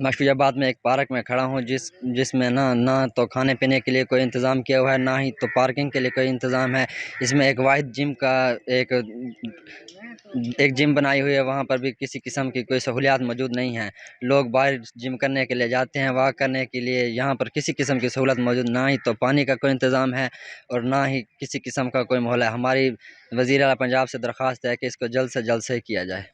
मैं फिरोजाबाद में एक पार्क में खड़ा हूँ जिसमें ना तो खाने पीने के लिए कोई इंतज़ाम किया हुआ है, ना ही तो पार्किंग के लिए कोई इंतज़ाम है। इसमें एक वाहिद जिम का एक जिम बनाई हुई है, वहाँ पर भी किसी किस्म की कोई सहूलियात मौजूद नहीं है। लोग बाहर जिम करने के लिए जाते हैं, वॉक करने के लिए। यहाँ पर किसी किस्म की सहूलत मौजूद, ना ही तो पानी का कोई इंतज़ाम है और ना ही किसी किस्म का कोई माहौल है। हमारी वज़ीर आला पंजाब से दरख्वास्त है कि इसको जल्द से जल्द सही किया जाए।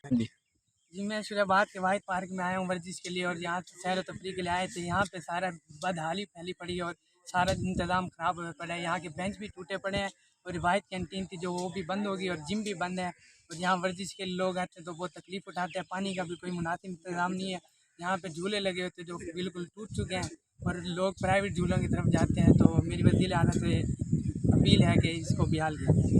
जी, मैं फिरोजाबाद के वाहिद पार्क में आया हूँ वर्जिश के लिए, और यहाँ सैर व तफरीह के लिए आए थे। यहाँ पे सारा बदहाली फैली पड़ी है और सारा इंतज़ाम ख़राब हुआ पड़ा है। यहाँ के बेंच भी टूटे पड़े हैं और वाहिद कैंटीन थी जो वो भी बंद होगी और जिम भी बंद है। और यहाँ वर्जिश के लोग आते हैं तो बहुत तकलीफ़ उठाते हैं। पानी का भी कोई मुनासिब इंतज़ाम नहीं है। यहाँ पे झूले लगे होते जो बिल्कुल टूट चुके हैं और लोग प्राइवेट झूलों की तरफ जाते हैं। तो मेरी वज़ीर आला से अपील है कि इसको बहाल किया जाए।